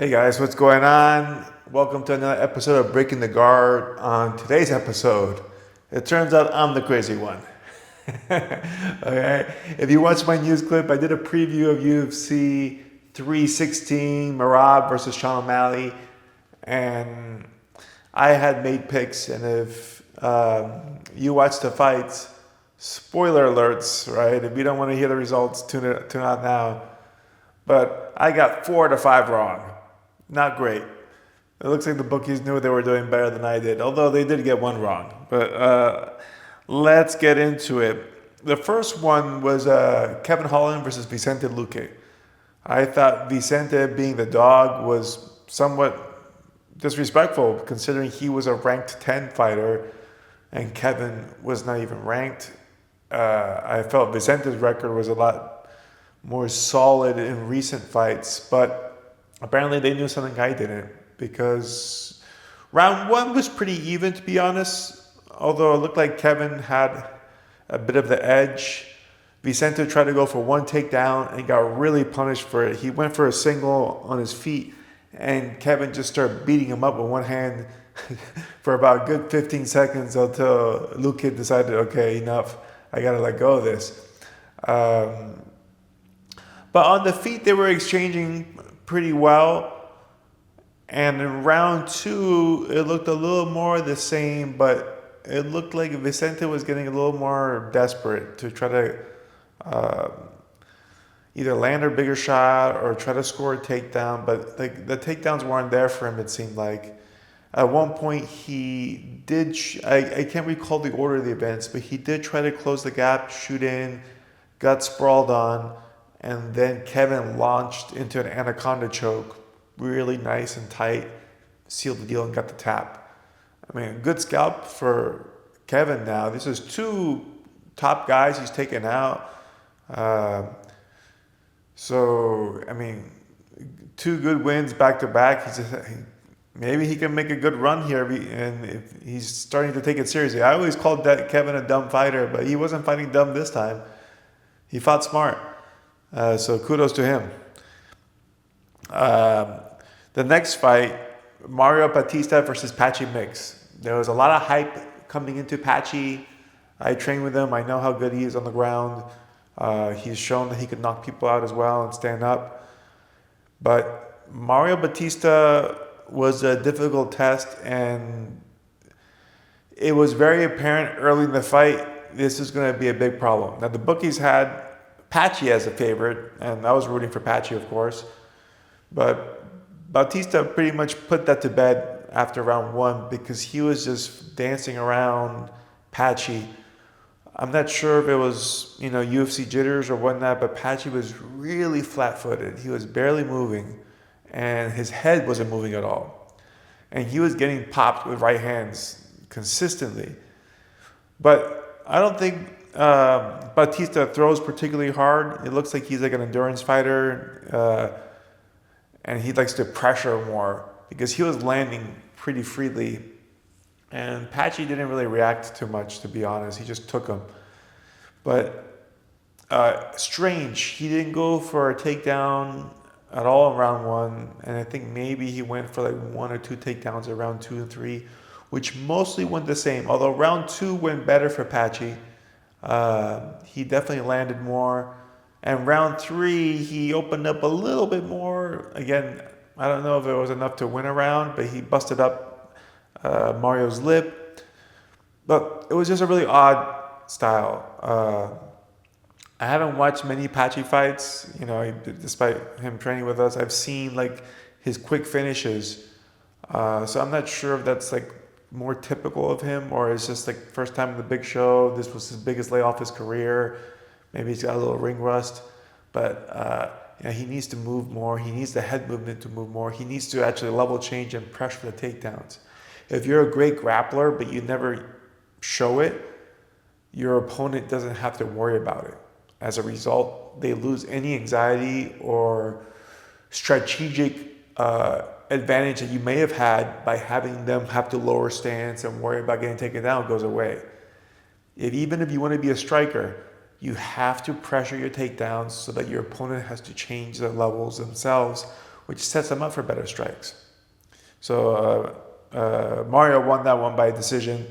Hey guys, what's going on? Welcome to another episode of Breaking the Guard. On today's episode, it turns out I'm the crazy one. Okay, if you watch my news clip, I did a preview of UFC 316, Merab versus Sean O'Malley, and I had made picks. And if you watch the fights, spoiler alerts, right? If you don't want to hear the results, tune out now. But I got 4 to 5 wrong. Not great. It looks like the bookies knew they were doing better than I did, although they did get one wrong. But let's get into it. The first one was Kevin Holland versus Vicente Luque. I thought Vicente, being the dog, was somewhat disrespectful considering he was a ranked 10 fighter and Kevin was not even ranked. I felt Vicente's record was a lot more solid in recent fights, but apparently they knew something I didn't, because round one was pretty even, to be honest. Although it looked like Kevin had a bit of the edge. Vicente tried to go for one takedown and got really punished for it. He went for a single on his feet, and Kevin just started beating him up with one hand for about a good 15 seconds until Luque decided, okay, enough. I gotta let go of this. But on the feet, they were exchanging pretty well. And in round two, it looked a little more the same, but it looked like Vicente was getting a little more desperate to try to either land a bigger shot or try to score a takedown. But like the takedowns weren't there for him, it seemed like. At one point, he did, I can't recall the order of the events, but he did try to close the gap, shoot in, got sprawled on, and then Kevin launched into an anaconda choke, really nice and tight, sealed the deal and got the tap. I mean, good scalp for Kevin now. This is 2 top guys he's taken out. So, I mean, 2 good wins back to back. Maybe he can make a good run here, and if he's starting to take it seriously. I always called that Kevin a dumb fighter, but he wasn't fighting dumb this time. He fought smart. So kudos to him. The next fight, Mario Batista versus Patchy Mix. There was a lot of hype coming into Patchy. I trained with him. I know how good he is on the ground. He's shown that he could knock people out as well and stand up. But Mario Batista was a difficult test, and it was very apparent early in the fight this is going to be a big problem. Now, the bookies had Patchy as a favorite, and I was rooting for Patchy, of course. But Bautista pretty much put that to bed after round one because he was just dancing around Patchy. I'm not sure if it was, UFC jitters or whatnot, but Patchy was really flat-footed. He was barely moving, and his head wasn't moving at all. And he was getting popped with right hands consistently. But I don't think Bautista throws particularly hard. It looks like he's like an endurance fighter, and he likes to pressure more because he was landing pretty freely. And Patchy didn't really react too much, to be honest. He just took him. But strange, he didn't go for a takedown at all in round one. And I think maybe he went for like 1 or 2 takedowns in round 2 and 3, which mostly went the same. Although round 2 went better for Patchy. He definitely landed more. And round 3, he opened up a little bit more. Again, I don't know if it was enough to win a round, but he busted up Mario's lip. But it was just a really odd style. I haven't watched many Patchy fights, despite him training with us. I've seen like his quick finishes. So I'm not sure if that's like more typical of him, or it's just like first time in the big show. This was his biggest layoff of his career. Maybe he's got a little ring rust, but he needs to move more. He needs the head movement to move more. He needs to actually level change and pressure the takedowns. If you're a great grappler, but you never show it, your opponent doesn't have to worry about it. As a result, they lose any anxiety or strategic advantage that you may have had by having them have to lower stance and worry about getting taken down goes away. Even if you want to be a striker, you have to pressure your takedowns so that your opponent has to change their levels themselves, which sets him up for better strikes. So Mario won that one by decision,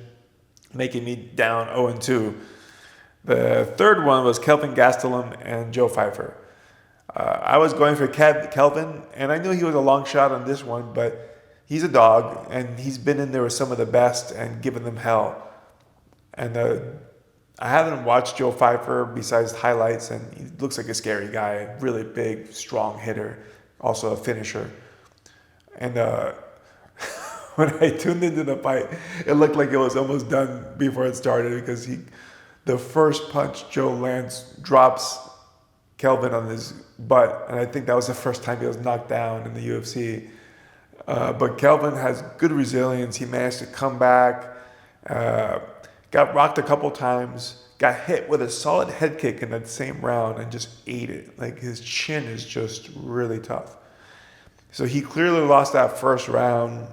making me down 0-2. The third one was Kelvin Gastelum and Joe Pfeiffer. I was going for Kelvin, and I knew he was a long shot on this one, but he's a dog, and he's been in there with some of the best and given them hell. And I haven't watched Joe Pfeiffer besides highlights, and he looks like a scary guy, really big, strong hitter, also a finisher. And when I tuned into the fight, it looked like it was almost done before it started, because the first punch Joe lands drops Kelvin on his butt, and I think that was the first time he was knocked down in the UFC. But Kelvin has good resilience. He managed to come back, got rocked a couple times, got hit with a solid head kick in that same round and just ate it. Like, his chin is just really tough. So he clearly lost that first round,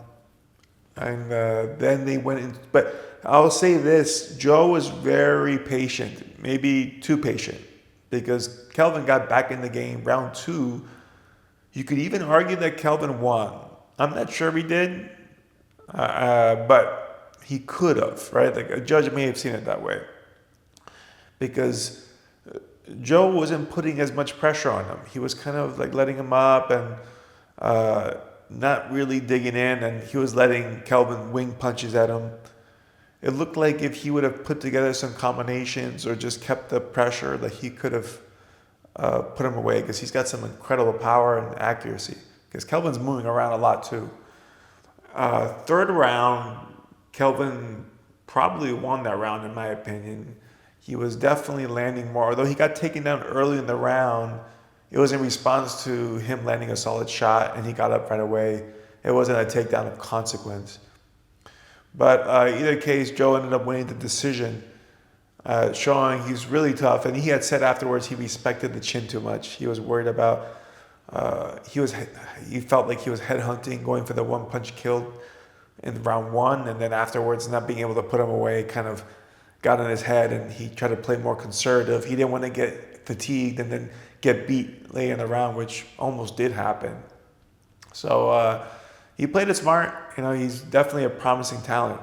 and then they went in. But I'll say this, Joe was very patient, maybe too patient, because Kelvin got back in the game. Round 2, you could even argue that Kelvin won. I'm not sure he did, but he could have, right? Like, a judge may have seen it that way, because Joe wasn't putting as much pressure on him. He was kind of like letting him up and not really digging in, and he was letting Kelvin wing punches at him. It looked like if he would have put together some combinations or just kept the pressure, that he could have put him away, because he's got some incredible power and accuracy. Because Kelvin's moving around a lot too. Third round, Kelvin probably won that round in my opinion. He was definitely landing more. Although he got taken down early in the round, it was in response to him landing a solid shot, and he got up right away. It wasn't a takedown of consequence. But either case, Joe ended up winning the decision, showing he's really tough. And he had said afterwards he respected the chin too much. He was worried about, he felt like he was headhunting, going for the one punch kill in round 1. And then afterwards, not being able to put him away kind of got in his head, and he tried to play more conservative. He didn't want to get fatigued and then get beat late in the round, which almost did happen. So he played it smart. You know, he's definitely a promising talent.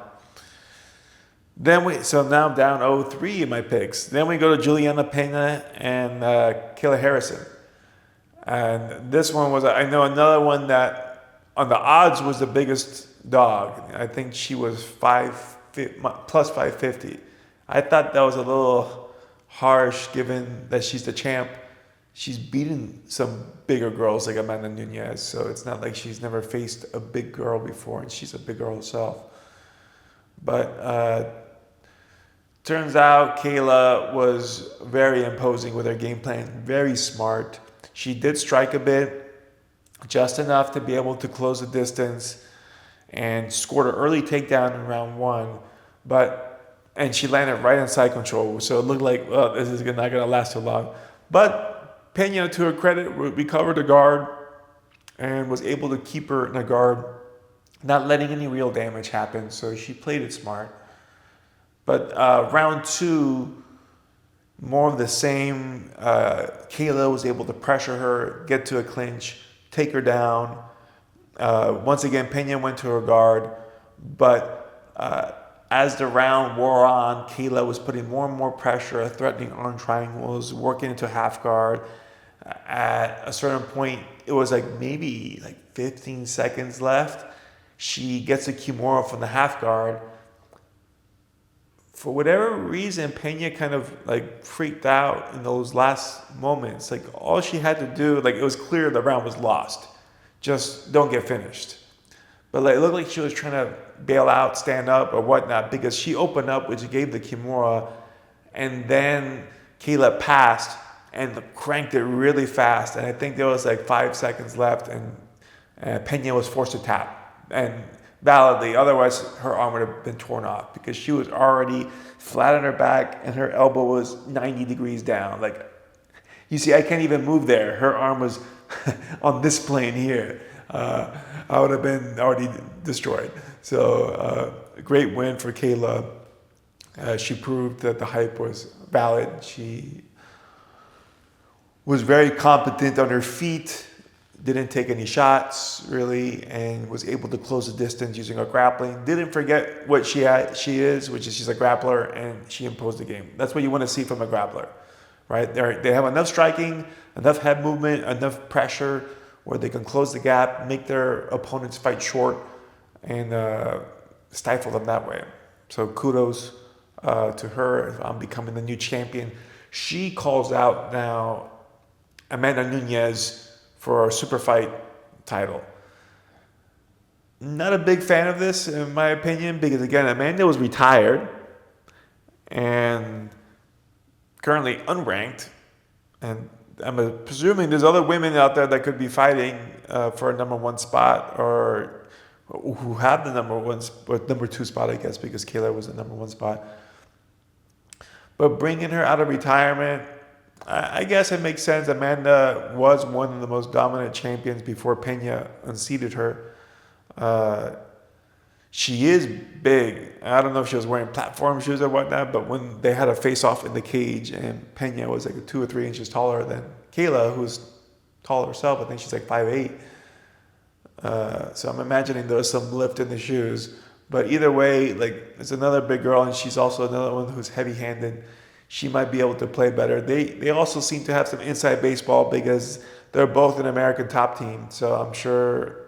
So now I'm down 0-3 in my picks. Then we go to Juliana Pena and Kayla Harrison. And this one was, I know, another one that on the odds was the biggest dog. I think she was plus 550. I thought that was a little harsh, given that she's the champ. She's beaten some bigger girls like Amanda Nunes, so it's not like she's never faced a big girl before, and she's a big girl herself. But turns out Kayla was very imposing with her game plan, very smart. She did strike a bit, just enough to be able to close the distance, and scored an early takedown in round 1. And she landed right in side control, so it looked like, well, this is not going to last too long. But Pena, to her credit, recovered the guard and was able to keep her in the guard, not letting any real damage happen. So she played it smart. But round 2, more of the same. Kayla was able to pressure her, get to a clinch, take her down. Once again, Pena went to her guard. But as the round wore on, Kayla was putting more and more pressure, threatening arm triangles, working into half guard. At a certain point, it was maybe 15 seconds left. She gets a Kimura from the half guard. For whatever reason, Pena kind of freaked out in those last moments. All she had to do, it was clear the round was lost. Just don't get finished. But it looked like she was trying to bail out, stand up, or whatnot, because she opened up, which gave the Kimura, and then Kayla passed and cranked it really fast. And I think there was 5 seconds left, and Pena was forced to tap, and validly. Otherwise, her arm would have been torn off, because she was already flat on her back and her elbow was 90 degrees down. You see, I can't even move there. Her arm was on this plane here. I would have been already destroyed. So a great win for Kayla. She proved that the hype was valid. She was very competent on her feet. didn't take any shots really, and was able to close the distance using her grappling. Didn't forget what she is, which is she's a grappler, and she imposed the game. That's what you want to see from a grappler, right? They have enough striking, enough head movement, enough pressure where they can close the gap, make their opponents fight short, and stifle them that way. So kudos to her on becoming the new champion. She calls out now Amanda Nunes for a super fight title. Not a big fan of this, in my opinion, because again, Amanda was retired and currently unranked, and I'm presuming there's other women out there that could be fighting for a number one spot, or who have the number two spot, I guess, because Kayla was the number one spot. But bringing her out of retirement, I guess it makes sense. Amanda was one of the most dominant champions before Pena unseated her. She is big. I don't know if she was wearing platform shoes or whatnot, but when they had a face-off in the cage and Pena was like 2 or 3 inches taller than Kayla, who's tall herself, I think she's like 5'8". So I'm imagining there's some lift in the shoes. But either way, like, it's another big girl, and she's also another one who's heavy-handed. She might be able to play better. They also seem to have some inside baseball because they're both an American top team. So I'm sure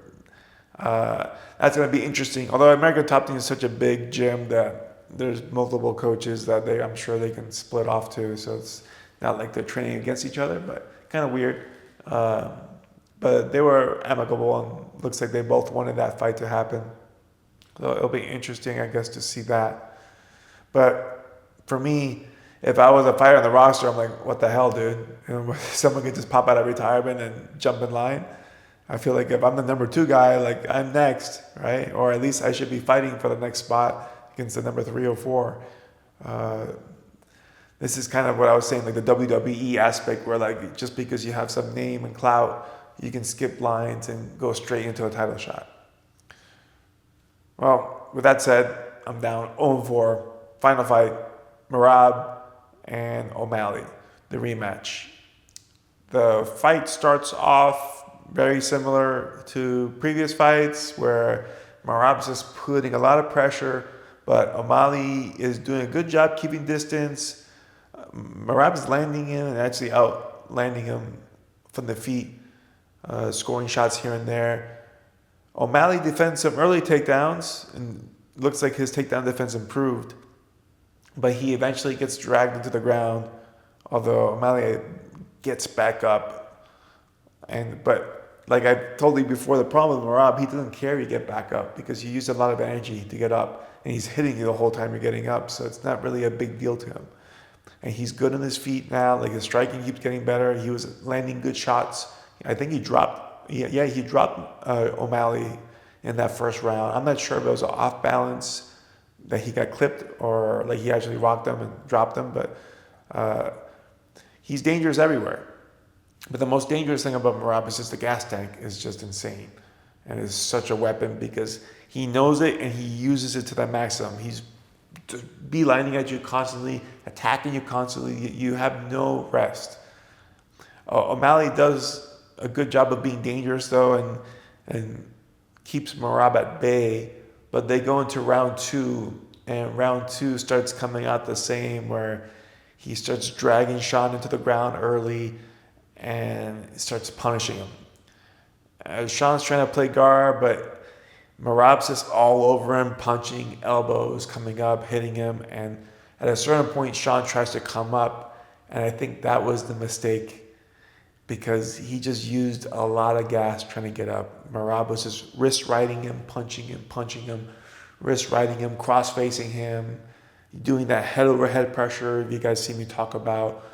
that's going to be interesting. Although American top team is such a big gym that there's multiple coaches that I'm sure they can split off to. So it's not like they're training against each other, but kind of weird. But they were amicable, and looks like they both wanted that fight to happen. So it'll be interesting, I guess, to see that. But for me, if I was a fighter on the roster, I'm like, what the hell, dude? You know, someone could just pop out of retirement and jump in line. I feel like if I'm the number 2 guy, like, I'm next, right? Or at least I should be fighting for the next spot against the number 3 or 4. This is kind of what I was saying, like the WWE aspect, where like just because you have some name and clout, you can skip lines and go straight into a title shot. Well, with that said, I'm down 0-4. Final fight, Merab and O'Malley, the rematch. The fight starts off very similar to previous fights where Merab's just putting a lot of pressure, but O'Malley is doing a good job keeping distance. Merab's landing him and actually outlanding him from the feet, scoring shots here and there. O'Malley defends some early takedowns, and looks like his takedown defense improved. But he eventually gets dragged into the ground, although O'Malley gets back up. But like I told you before, the problem with Merab, he doesn't care you get back up because you use a lot of energy to get up, and he's hitting you the whole time you're getting up, so it's not really a big deal to him. And he's good on his feet now. Like, his striking keeps getting better. He was landing good shots. I think he dropped O'Malley in that first round. I'm not sure if it was off balance that he got clipped or like he actually rocked him and dropped him, but he's dangerous everywhere. But the most dangerous thing about Merab is just the gas tank is just insane, and is such a weapon because he knows it and he uses it to the maximum. He's beelining at you constantly, attacking you constantly. You have no rest. O'Malley does a good job of being dangerous though, and keeps Merab at bay. But they go into round 2, and round 2 starts coming out the same, where he starts dragging Sean into the ground early and starts punishing him. Sean's trying to play guard, but Merab's just all over him, punching, elbows coming up, hitting him. And at a certain point, Sean tries to come up, and I think that was the mistake because he just used a lot of gas trying to get up. Merab was just wrist riding him, punching him, wrist riding him, cross-facing him, doing that head-over-head pressure you guys see me talk about.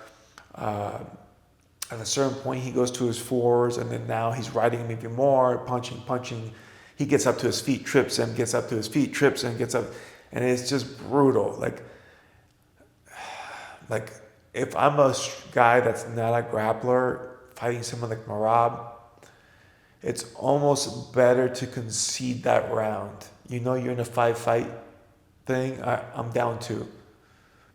At a certain point, he goes to his fours, and then now he's riding him even more, punching. He gets up to his feet, trips him, gets up to his feet, trips him, gets up. And it's just brutal. Like if I'm a guy that's not a grappler fighting someone like Merab, it's almost better to concede that round. You know you're in a 5-fight thing, I'm down 2.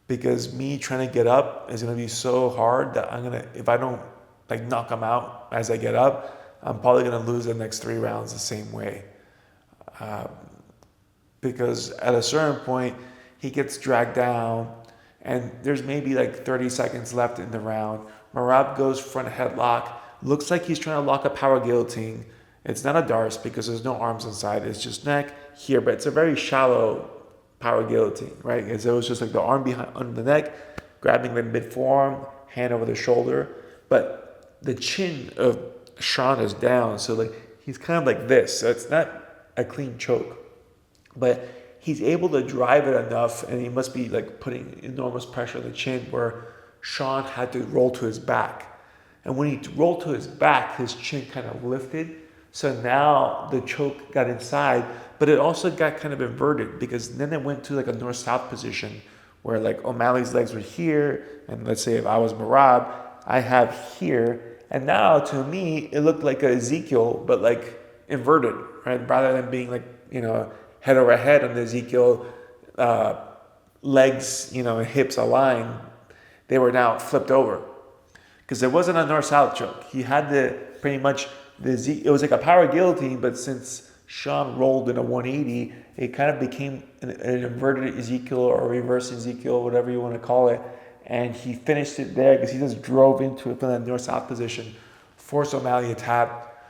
Because me trying to get up is going to be so hard that if I don't like knock him out as I get up, I'm probably going to lose the next 3 rounds the same way. Because at a certain point, he gets dragged down, and there's maybe like 30 seconds left in the round. Merab goes front headlock. Looks like he's trying to lock a power guillotine. It's not a Darce because there's no arms inside. It's just neck here, but it's a very shallow power guillotine, right? Because it was just like the arm behind under the neck, grabbing the mid forearm, hand over the shoulder. But the chin of Sean is down, so like he's kind of like this. So it's not a clean choke, but he's able to drive it enough, and he must be like putting enormous pressure on the chin where Sean had to roll to his back. And when he rolled to his back, his chin kind of lifted. So now the choke got inside, but it also got kind of inverted because then it went to like a north-south position where like O'Malley's legs were here, and let's say if I was Merab, I have here, and now to me it looked like a Ezekiel, but like inverted, right? Rather than being like, you know, head over head on the Ezekiel, legs, you know, hips aligned, they were now flipped over because it wasn't a north-south choke. He had the pretty much it was like a power guillotine, but since Sean rolled in a 180, it kind of became an inverted Ezekiel or a reverse Ezekiel, whatever you want to call it. And he finished it there because he just drove into it from that north-south position, forced O'Malley to tap,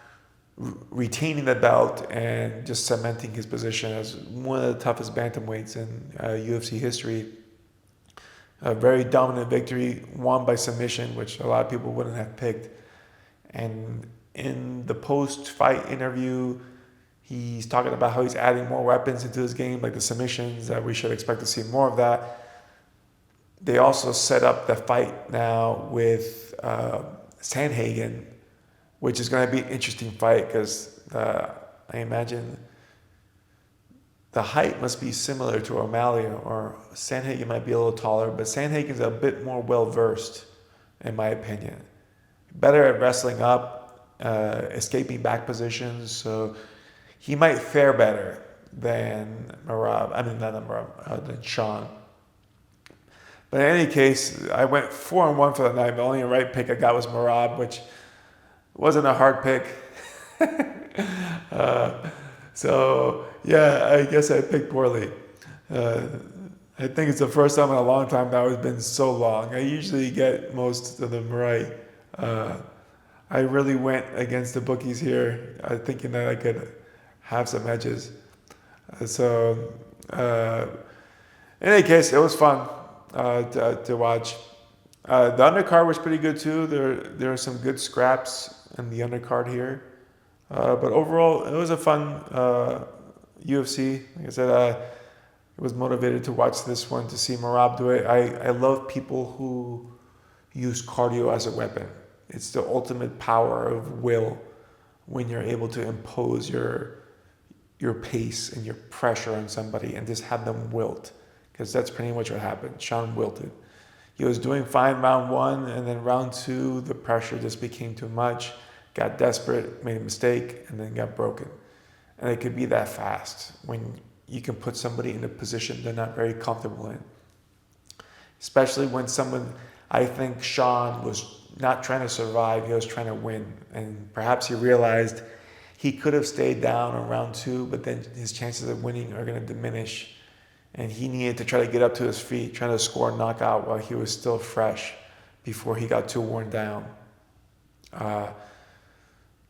retaining the belt and just cementing his position as one of the toughest bantamweights in UFC history. A very dominant victory, won by submission, which a lot of people wouldn't have picked. And in the post-fight interview, he's talking about how he's adding more weapons into his game, like the submissions, that we should expect to see more of that. They also set up the fight now with Sandhagen, which is going to be an interesting fight because I imagine the height must be similar to O'Malley, or Sandhagen might be a little taller, but Sandhagen's a bit more well-versed, in my opinion. Better at wrestling up, escaping back positions, so he might fare better than Merab. I mean, not Merab, than Sean. But in any case, I went 4-1 for the night. The only right pick I got was Merab, which wasn't a hard pick. So yeah, I guess I picked poorly. I think it's the first time in a long time that it's been so long. I usually get most of them right. I really went against the bookies here, thinking that I could have some edges. So, in any case, it was fun to watch. The undercard was pretty good too. There are some good scraps in the undercard here. But overall, it was a fun UFC. Like I said, I was motivated to watch this one to see Merab do it. I love people who use cardio as a weapon. It's the ultimate power of will when you're able to impose your pace and your pressure on somebody and just have them wilt. Because that's pretty much what happened. Sean wilted. He was doing fine round one, and then round two, the pressure just became too much. Got desperate, made a mistake, and then got broken. And it could be that fast when you can put somebody in a position they're not very comfortable in. Especially when someone, I think Sean was not trying to survive, he was trying to win. And perhaps he realized he could have stayed down on round two, but then his chances of winning are going to diminish. And he needed to try to get up to his feet, trying to score a knockout while he was still fresh before he got too worn down.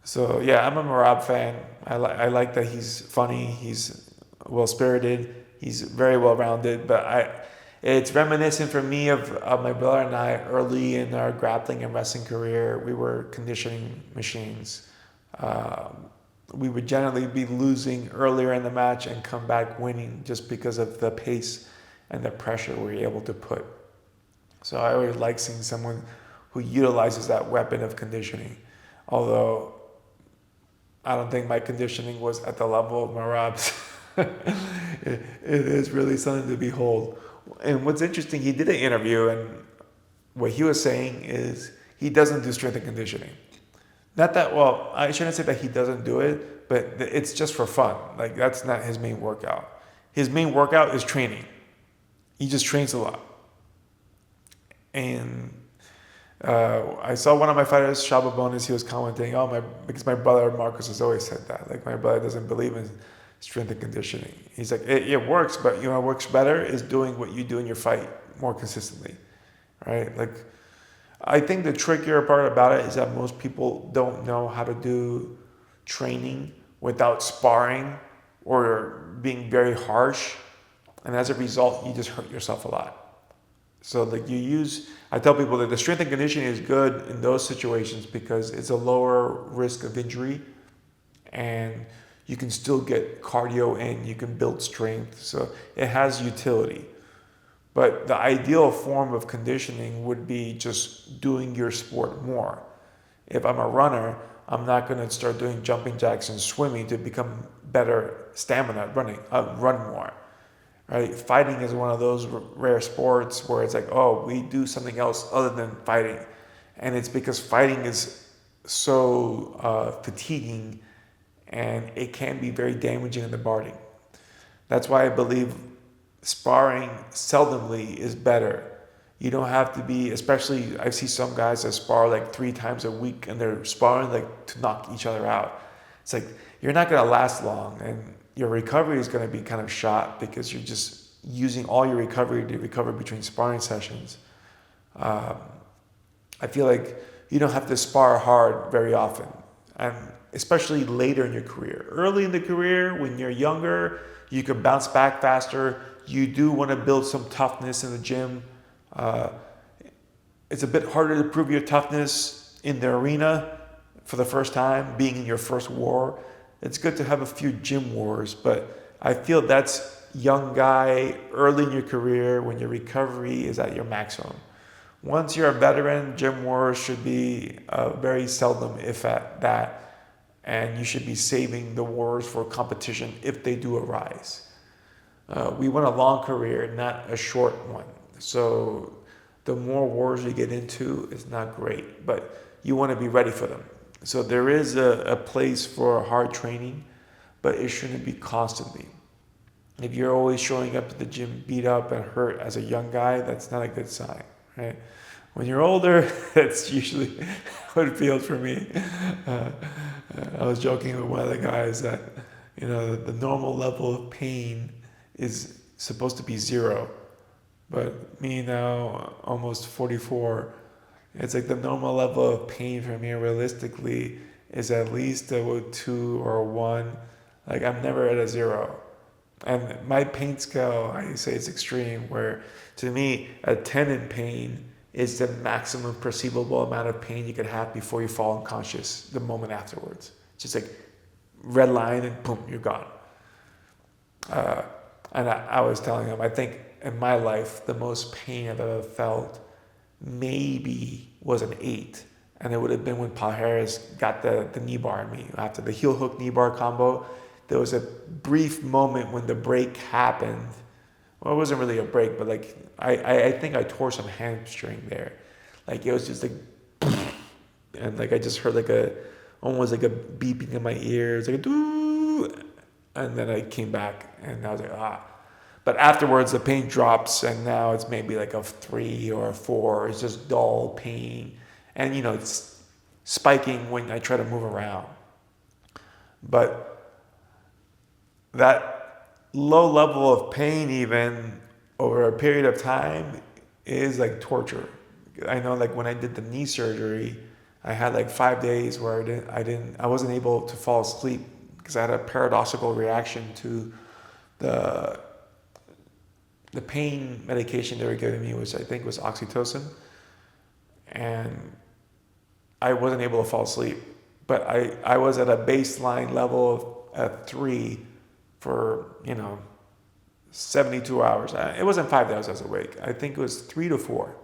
So yeah, I'm a Merab fan. I like that he's funny, he's well-spirited, he's very well-rounded, but it's reminiscent for me of my brother and I early in our grappling and wrestling career. We were conditioning machines. We would generally be losing earlier in the match and come back winning just because of the pace and the pressure we were able to put. So I always like seeing someone who utilizes that weapon of conditioning. Although I don't think my conditioning was at the level of Merab's. It is really something to behold. And what's interesting, he did an interview, and what he was saying is he doesn't do strength and conditioning. Not that, well, I shouldn't say that he doesn't do it, but it's just for fun. Like, that's not his main workout. His main workout is training. He just trains a lot. And I saw one of my fighters, Shaba Bonus, he was commenting, because my brother Marcus has always said that. Like, my brother doesn't believe in strength and conditioning. He's like, it works, but what works better is doing what you do in your fight more consistently, right? Like, I think the trickier part about it is that most people don't know how to do training without sparring or being very harsh. And as a result, you just hurt yourself a lot. So like I tell people that the strength and conditioning is good in those situations because it's a lower risk of injury and you can still get cardio in, you can build strength. So it has utility. But the ideal form of conditioning would be just doing your sport more. If I'm a runner, I'm not going to start doing jumping jacks and swimming to become better stamina running, run more. Right? Fighting is one of those rare sports where it's like, oh, we do something else other than fighting. And it's because fighting is so fatiguing and it can be very damaging in the body. That's why I believe sparring seldomly is better. You don't have to be, especially I see some guys that spar like 3 times a week and they're sparring like to knock each other out. It's like, you're not going to last long and your recovery is going to be kind of shot because you're just using all your recovery to recover between sparring sessions. I feel like you don't have to spar hard very often, and especially later in your career. Early in the career, when you're younger, you can bounce back faster. You do want to build some toughness in the gym. It's a bit harder to prove your toughness in the arena for the first time, being in your first war. It's good to have a few gym wars, but I feel that's young guy, early in your career, when your recovery is at your maximum. Once you're a veteran, gym wars should be very seldom, if at that, and you should be saving the wars for competition if they do arise. We want a long career, not a short one. So the more wars you get into, it's not great, but you want to be ready for them. So there is a place for hard training, but it shouldn't be constantly. If you're always showing up to the gym beat up and hurt as a young guy, that's not a good sign, right? When you're older, that's usually what it feels for me. I was joking with one of the guys that, the normal level of pain is supposed to be 0. But me now, almost 44, it's like the normal level of pain for me realistically is at least a 2 or a 1. Like, I'm never at a 0. And my pain scale, I say it's extreme, where to me, a 10 in pain is the maximum perceivable amount of pain you could have before you fall unconscious the moment afterwards. Just like red line and boom, you're gone. And I was telling him, I think in my life, the most pain I've ever felt maybe was an 8. And it would have been when Paul Harris got the knee bar on me. After the heel hook knee bar combo, there was a brief moment when the break happened. Well, it wasn't really a break, but like I think I tore some hamstring there. Like it was just like, and like I just heard almost like a beeping in my ears, like a doo, and then I came back and I was like, ah. But afterwards, the pain drops, and now it's maybe like a 3 or a 4. It's just dull pain. And, it's spiking when I try to move around. But that low level of pain, even over a period of time, is like torture. I know, like when I did the knee surgery, I had like 5 days where I wasn't able to fall asleep because I had a paradoxical reaction to the pain medication they were giving me, which I think was oxytocin, and I wasn't able to fall asleep. But I was at a baseline level of 3 for 72 hours. It wasn't 5 days I was awake. I think it was 3 to 4.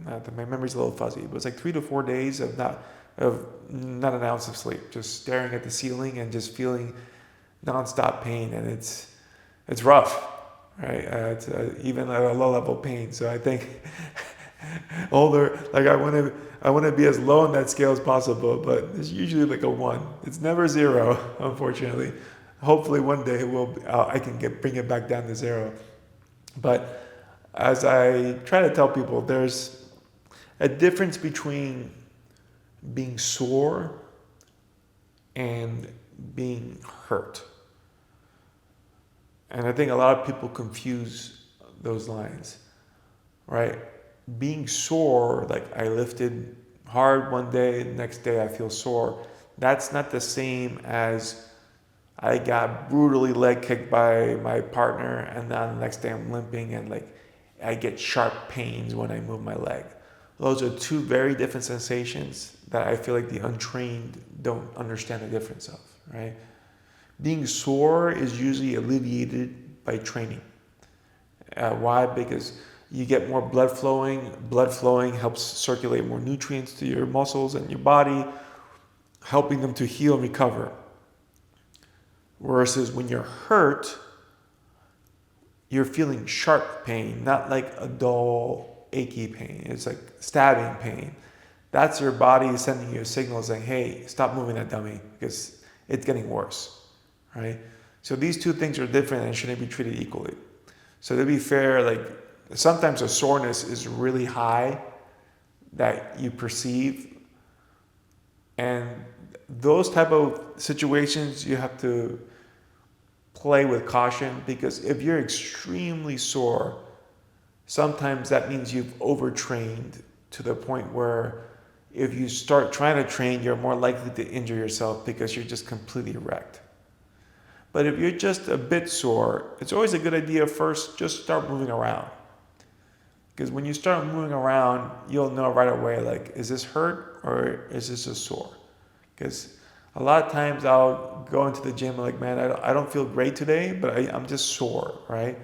My memory's a little fuzzy. It was like 3 to 4 days of not an ounce of sleep, just staring at the ceiling and just feeling nonstop pain, and it's rough. Right, it's even at a low level pain. So I think older, like I want to be as low on that scale as possible, but it's usually like a 1. It's never 0, unfortunately. Hopefully one day I can bring it back down to 0. But as I try to tell people, there's a difference between being sore and being hurt. And I think a lot of people confuse those lines, right? Being sore, like I lifted hard one day, the next day I feel sore. That's not the same as I got brutally leg kicked by my partner and then the next day I'm limping and like I get sharp pains when I move my leg. Those are two very different sensations that I feel like the untrained don't understand the difference of, right? Being sore is usually alleviated by training. Why? Because you get more blood flowing. Blood flowing helps circulate more nutrients to your muscles and your body, helping them to heal and recover. Versus when you're hurt, you're feeling sharp pain, not like a dull, achy pain. It's like stabbing pain. That's your body sending you a signal saying, hey, stop moving that dummy because it's getting worse, right? So these two things are different and shouldn't be treated equally. So to be fair, like sometimes a soreness is really high that you perceive, and those type of situations you have to play with caution, because if you're extremely sore, sometimes that means you've overtrained to the point where if you start trying to train, you're more likely to injure yourself because you're just completely wrecked. But if you're just a bit sore, it's always a good idea first just start moving around. Because when you start moving around, you'll know right away, like, is this hurt or is this just sore? Because a lot of times I'll go into the gym like, man, I don't feel great today, but I'm just sore, right?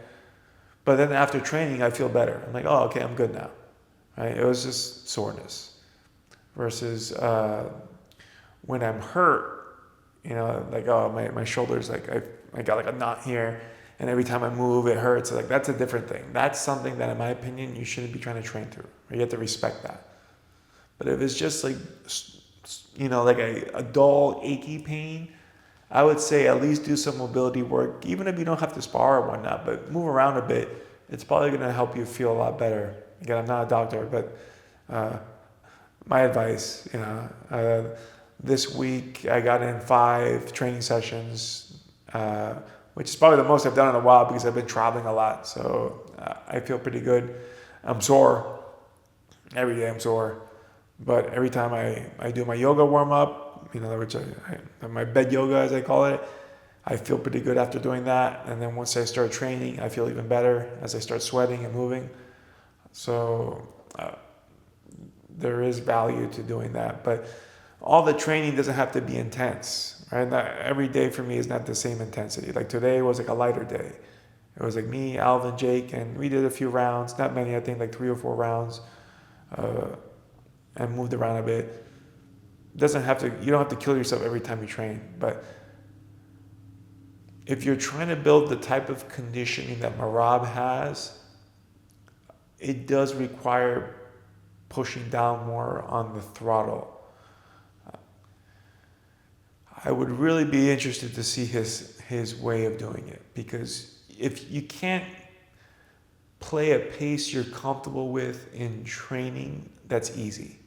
But then after training, I feel better. I'm like, oh, okay, I'm good now, right? It was just soreness. Versus when I'm hurt, you know, like, oh, my shoulder's like, I got like a knot here, and every time I move, it hurts. Like, that's a different thing. That's something that, in my opinion, you shouldn't be trying to train through. Or you have to respect that. But if it's just like, you know, like a dull, achy pain, I would say at least do some mobility work, even if you don't have to spar or whatnot, but move around a bit. It's probably going to help you feel a lot better. Again, I'm not a doctor, but my advice, you know, this week I got in 5 training sessions, which is probably the most I've done in a while because I've been traveling a lot. So I feel pretty good. I'm sore. Every day I'm sore. But every time I do my yoga warm up, in other words, my bed yoga as I call it, I feel pretty good after doing that. And then once I start training, I feel even better as I start sweating and moving. So there is value to doing that. But all the training doesn't have to be intense, right? Not, every day for me is not the same intensity. Like today was like a lighter day. It was like me, Alvin, Jake, and we did a few rounds. Not many, I think like 3 or 4 rounds. And moved around a bit. Doesn't have to. You don't have to kill yourself every time you train. But if you're trying to build the type of conditioning that Merab has, it does require pushing down more on the throttle. I would really be interested to see his way of doing it, because if you can't play a pace you're comfortable with in training, that's easy.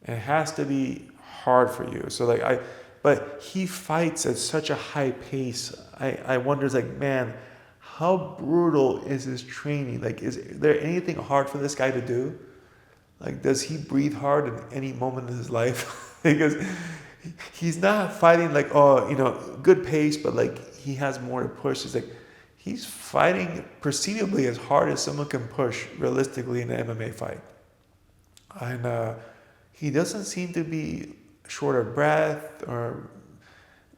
It has to be hard for you. So like but he fights at such a high pace. I wonder, like, man, how brutal is his training? Like, is there anything hard for this guy to do? Like, does he breathe hard in any moment in his life? Because he's not fighting like, oh, you know, good pace, but like he has more to push. It's like he's fighting perceivably as hard as someone can push realistically in an MMA fight. And he doesn't seem to be short of breath, or,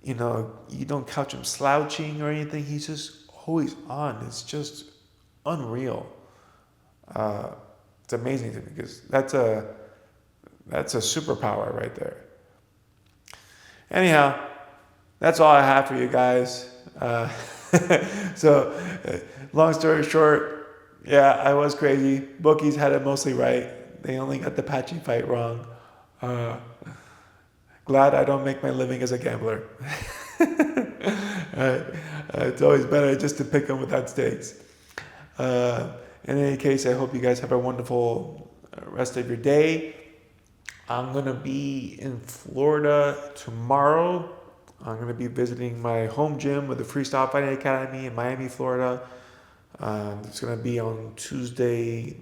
you know, you don't catch him slouching or anything. He's just always on. It's just unreal. It's amazing to me, because that's a superpower right there. Anyhow, that's all I have for you guys. So, long story short, yeah, I was crazy. Bookies had it mostly right. They only got the Patchy fight wrong. Glad I don't make my living as a gambler. It's always better just to pick them without stakes. In any case, I hope you guys have a wonderful rest of your day. I'm going to be in Florida tomorrow. I'm going to be visiting my home gym with the Freestyle Fighting Academy in Miami, Florida. It's going to be on Tuesday,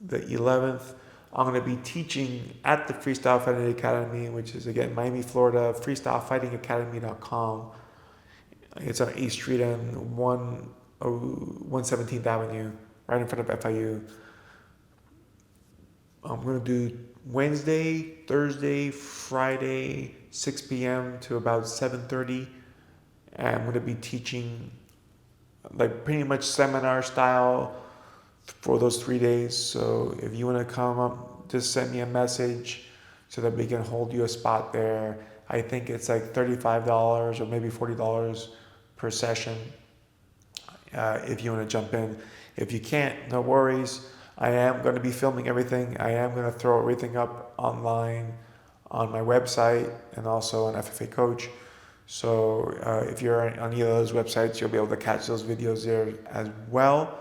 the 11th. I'm going to be teaching at the Freestyle Fighting Academy, which is, again, Miami, Florida, freestylefightingacademy.com. It's on 8th Street and 117th Avenue, right in front of FIU. I'm going to do Wednesday, Thursday, Friday, 6 p.m. to about 7:30. And I'm going to be teaching like pretty much seminar style for those 3 days. So if you want to come up, just send me a message so that we can hold you a spot there. I think it's like $35 or maybe $40 per session if you want to jump in. If you can't, no worries. I am going to be filming everything. I am going to throw everything up online on my website and also on FFA Coach. So if you're on either of those websites, you'll be able to catch those videos there as well.